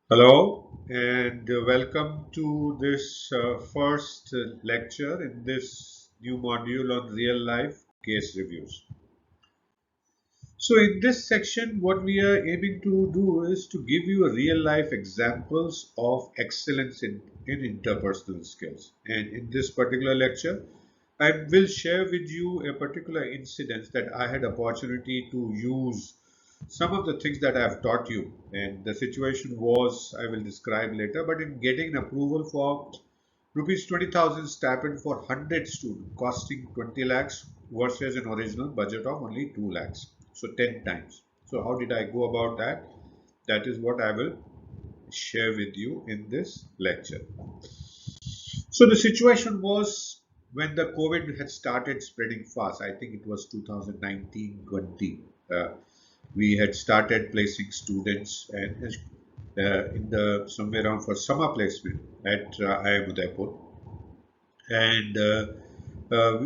Hello and welcome to this first lecture in this new module on real life case reviews. So in this section what we are aiming to do is to give you a real life examples of excellence in interpersonal skills, and in this particular lecture I will share with you a particular incident that I had opportunity to use some of the things that I have taught you, and the situation was I will describe later. But in getting approval for rupees 20,000 stipend for 100 students costing 20 lakhs versus an original budget of only 2 lakhs, so 10 times. So how did I go about that? That is what I will share with you in this lecture. So the situation was when the COVID had started spreading fast. I think it was 2019-20. We had started placing students and in the somewhere around for summer placement at IIM Udaipur, and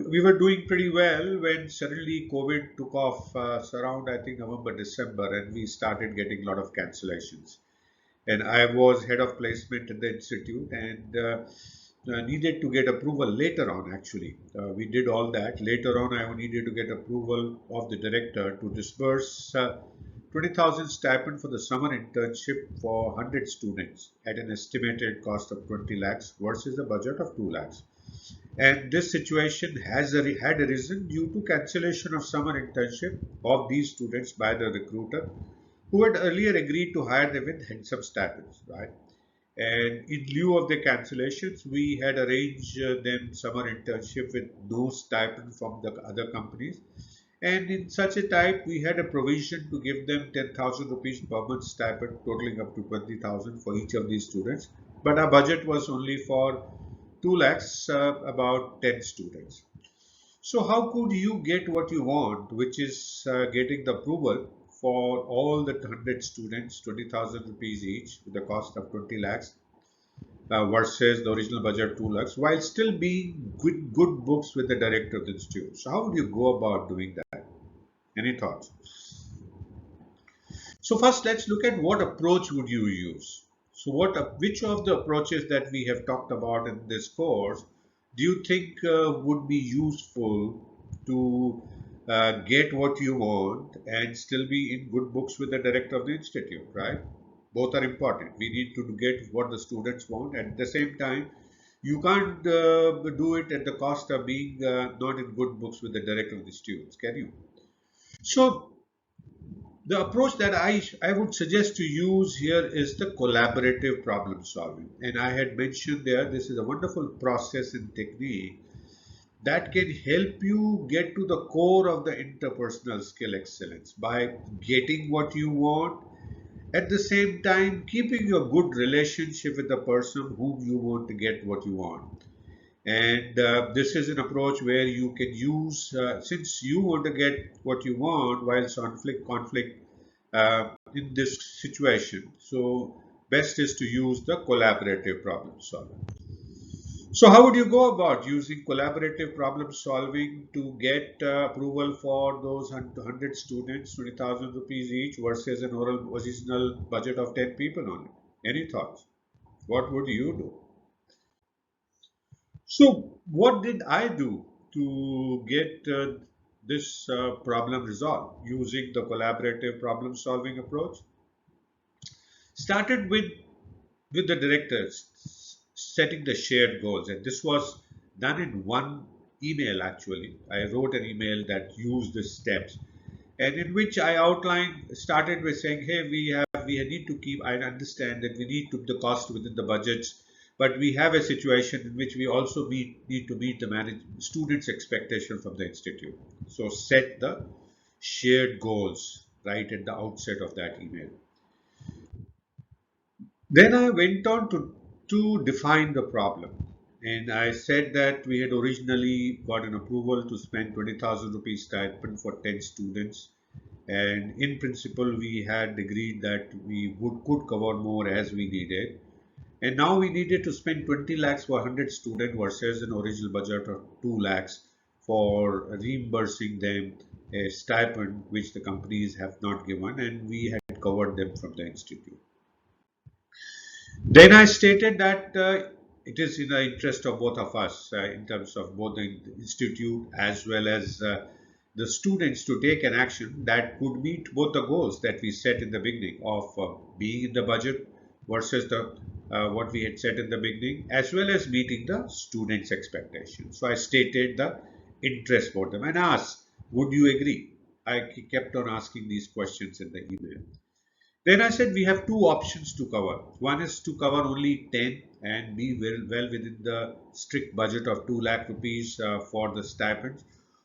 we were doing pretty well when suddenly COVID took off around I think November December, and we started getting a lot of cancellations. And I was head of placement at the institute, and needed to get approval later on. Actually, we did all that later on. I needed to get approval of the director to disburse 20,000 stipend for the summer internship for 100 students at an estimated cost of 20 lakhs versus a budget of 2 lakhs. And this situation had arisen due to cancellation of summer internship of these students by the recruiter, who had earlier agreed to hire them with handsome stipends, right? And in lieu of the cancellations, we had arranged them summer internship with no stipend from the other companies. And in such a type, we had a provision to give them 10,000 rupees per month stipend, totaling up to 20,000 for each of these students. But our budget was only for 2 lakhs, about 10 students. So how could you get what you want, which is getting the approval for all the 100 students, 20,000 rupees each, with the cost of 20 lakhs, versus the original budget 2 lakhs, while still being good books with the director of the institute? So how would you go about doing that? Any thoughts? So first, let's look at what approach would you use. So which of the approaches that we have talked about in this course do you think would be useful to get what you want and still be in good books with the director of the institute, right? Both are important. We need to get what the students want, and at the same time, you can't do it at the cost of being not in good books with the director of the students, can you? So the approach that I would suggest to use here is the collaborative problem solving. And I had mentioned there, this is a wonderful process and technique that can help you get to the core of the interpersonal skill excellence by getting what you want, at the same time keeping a good relationship with the person whom you want to get what you want. And this is an approach where you can use, since you want to get what you want, whilst conflict in this situation. So best is to use the collaborative problem solving. So how would you go about using collaborative problem solving to get approval for those 100 students, 20,000 rupees each versus an oral original budget of 10 people only? Any thoughts? What would you do? So, what did I do to get this problem resolved using the collaborative problem solving approach? Started with the directors setting the shared goals, and this was done in one email. Actually, I wrote an email that used the steps, and in which I outlined, started with saying, hey, we need to keep, I understand that we need to the cost within the budgets, but we have a situation in which we also need to meet the students' expectation from the institute. So set the shared goals right at the outset of that email. Then I went on to define the problem. And I said that we had originally got an approval to spend 20,000 rupees stipend for 10 students. And in principle, we had agreed that we could cover more as we needed. And now we needed to spend 20 lakhs for 100 students versus an original budget of 2 lakhs for reimbursing them a stipend which the companies have not given, and we had covered them from the institute. Then I stated that it is in the interest of both of us, in terms of both the institute as well as the students, to take an action that could meet both the goals that we set in the beginning of being in the budget versus the what we had set in the beginning, as well as meeting the students' expectations. So I stated the interest for them and asked, "Would you agree?" I kept on asking these questions in the email. Then I said we have two options to cover. One is to cover only 10 and be well within the strict budget of 2 lakh rupees for the stipends,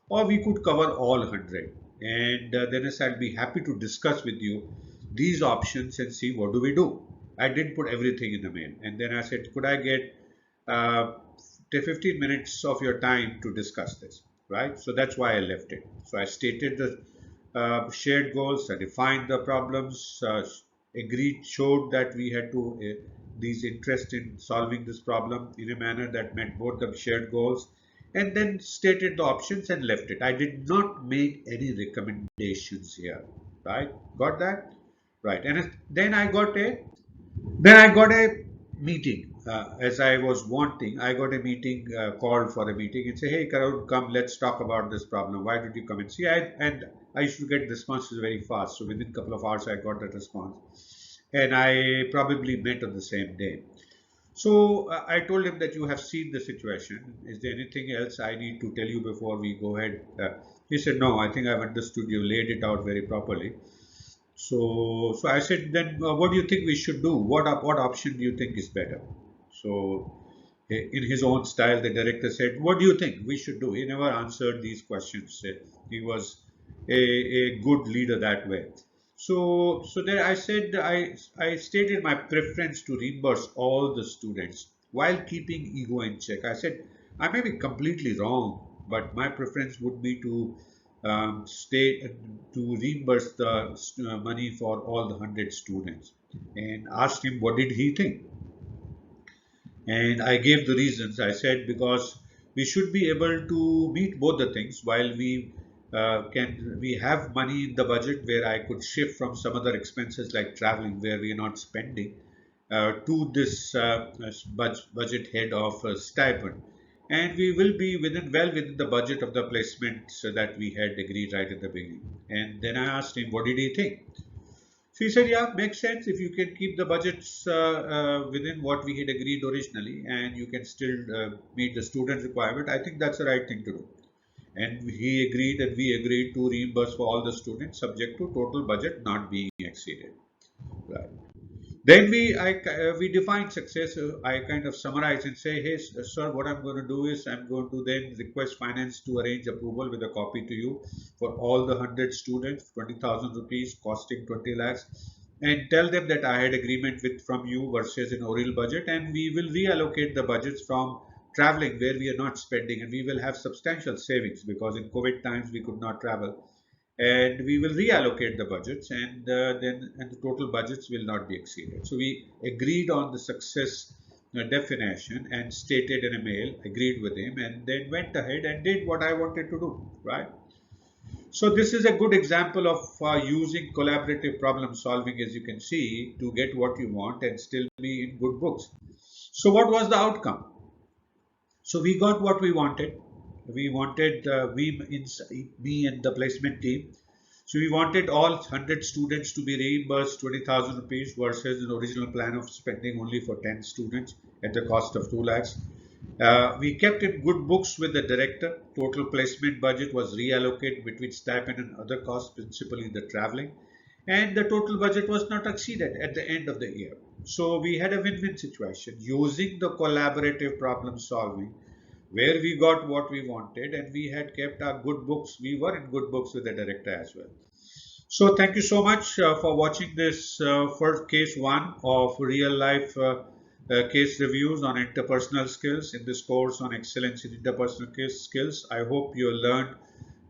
or we could cover all 100. And then I said I'll be happy to discuss with you these options and see what do we do. I didn't put everything in the mail. And then I said, could I get uh, 15 minutes of your time to discuss this, right? So that's why I left it. So I stated the shared goals, defined the problems, agreed, showed that we had to these interest in solving this problem in a manner that met both the shared goals, and then stated the options and left it. I did not make any recommendations here, right? Got that? Right. And then I got a meeting. As I was wanting, I got a meeting, called for a meeting and say, "Hey, Karun, come, let's talk about this problem. Why don't you come and see?" And I used to get responses very fast. So within a couple of hours, I got that response. And I probably met on the same day. So I told him that you have seen the situation. Is there anything else I need to tell you before we go ahead? He said, "No, I think I've understood. You laid it out very properly." So I said, then what do you think we should do? What option do you think is better? So in his own style, the director said, "What do you think we should do?" He never answered these questions. He was a good leader that way. So there I said I stated my preference to reimburse all the students while keeping ego in check. I said I may be completely wrong, but my preference would be to stay to reimburse the money for all the 100 students, and asked him what did he think. And I gave the reasons. I said because we should be able to meet both the things while we have money in the budget where I could shift from some other expenses like traveling where we are not spending to this budget head of stipend, and we will be within the budget of the placement so that we had agreed right at the beginning. And then I asked him what did he think. So he said, "Yeah, makes sense if you can keep the budgets within what we had agreed originally, and you can still meet the student requirement. I think that's the right thing to do." And he agreed, and we agreed to reimburse for all the students, subject to total budget not being exceeded. Right. Then we define success. I kind of summarize and say, "Hey, sir, what I'm going to do is I'm going to then request finance to arrange approval with a copy to you for all the 100 students, 20,000 rupees, costing 20 lakhs, and tell them that I had agreement with from you versus an oral budget, and we will reallocate the budgets from traveling where we are not spending, and we will have substantial savings because in COVID times we could not travel, and we will reallocate the budgets, and the total budgets will not be exceeded." So we agreed on the success definition and stated in a mail, agreed with him, and then went ahead and did what I wanted to do, right? So this is a good example of using collaborative problem solving, as you can see, to get what you want and still be in good books. So what was the outcome? So we got what we wanted. We wanted me and the placement team. So we wanted all 100 students to be reimbursed 20,000 rupees versus an original plan of spending only for 10 students at the cost of 2 lakhs. We kept in good books with the director. Total placement budget was reallocated between stipend and other costs, principally the traveling. And the total budget was not exceeded at the end of the year. So we had a win-win situation using the collaborative problem solving where we got what we wanted and we had kept our good books. We were in good books with the director as well. So thank you so much for watching this first case one of real life case reviews on interpersonal skills in this course on excellence in interpersonal skills. I hope you learned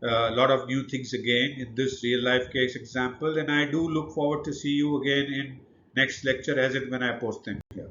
a lot of new things again in this real life case example, and I do look forward to see you again in next lecture as and when I post them here.